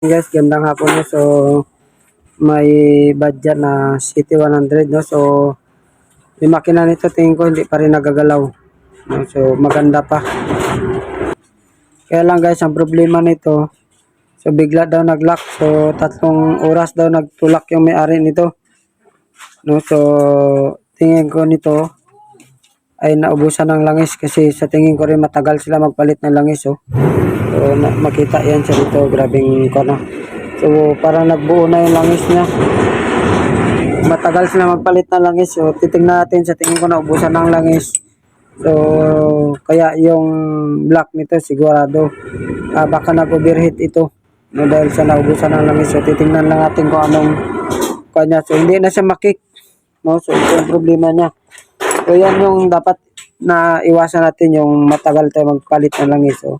Guys, gandang hapon no. So may budget na City 100 no. So yung makina nito tingin ko hindi pa rin nagagalaw no? So maganda pa. Kaya lang guys, ang problema nito, so bigla daw nag-lock. So 3 oras daw nagtulak yung may-ari nito no. So tingin ko nito ay naubusan ng langis kasi sa tingin ko rin matagal sila magpalit ng langis oh. So makita yan siya dito, grabing kono. So parang nagbuo na yung langis niya. Matagal sila magpalit ng langis. So titingnan natin, sa tingin ko naubusan ng langis. So kaya yung block nito sigurado baka nag-overheat ito no, dahil sa naubusan ng langis. So titingnan lang natin kung anong kanya. So hindi na siya makik no. So ito yung problema niya. So yan yung dapat na iwasan natin, yung matagal tayo magpalit ng langis. So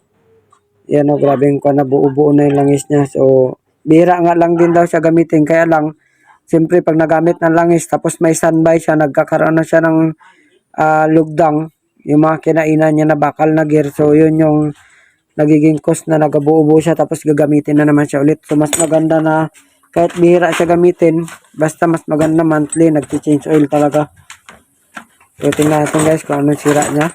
yan o, grabe yung buo-buo na yung langis niya. So bihira nga lang din daw siya gamitin. Kaya lang siyempre pag nagamit ng langis tapos may standby siya, nagkakaroon na siya ng lugdang, yung mga kinainan niya na bakal na gear. So yun yung nagiging cost na nagabuo-buo siya tapos gagamitin na naman siya ulit. So mas maganda na kahit bihira siya gamitin, basta mas maganda monthly nag-change oil talaga. So tingnan natin guys kung anong sira niya.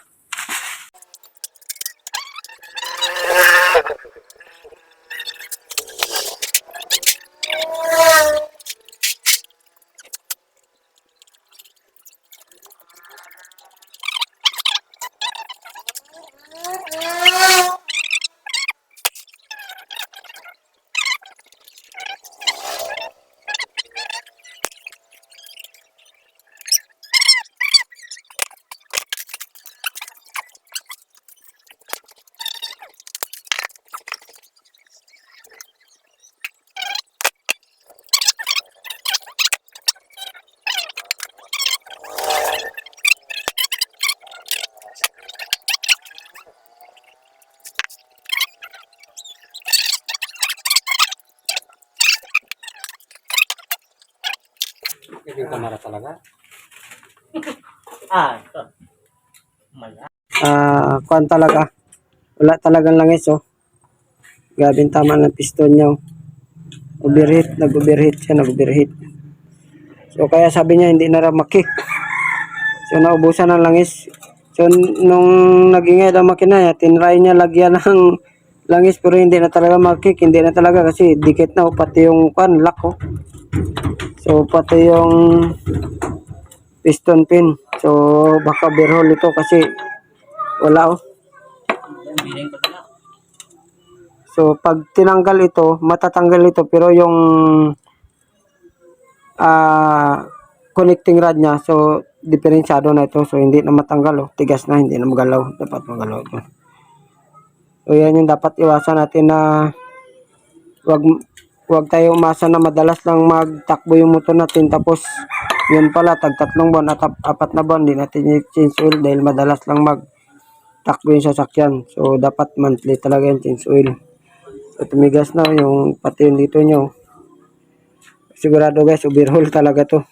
Hindi kamera talaga. Ito. Maya. Kuan talaga. Wala talagang langis oh. Grabe tama ng piston niya oh. Overheat, nag-overheat siya, nag-overheat. So kaya sabi niya hindi na raw makik. So naubusan ng langis. So nung nagingay daw makina niya, tinry niya lagyan ng langis pero hindi na talaga makik, hindi na talaga kasi dikit na oh, pati yung kuan lock oh. So pati yung piston pin. So baka bear hole ito kasi wala oh. So pag tinanggal ito, matatanggal ito pero yung connecting rod niya, so diferensyado na ito. So hindi na matanggal oh. Tigas na, hindi na magalaw. Dapat magalaw ito. So yan yung dapat iwasan natin, na wag tayo umasa na madalas lang magtakbo yung motor natin tapos yun pala tag 3 buwan at 4 na buwan hindi natin i-change oil dahil madalas lang magtakbo yung sasakyan. So dapat monthly talaga yung change oil. So tumigas na yung pati yung dito nyo. Sigurado guys, overhaul talaga to.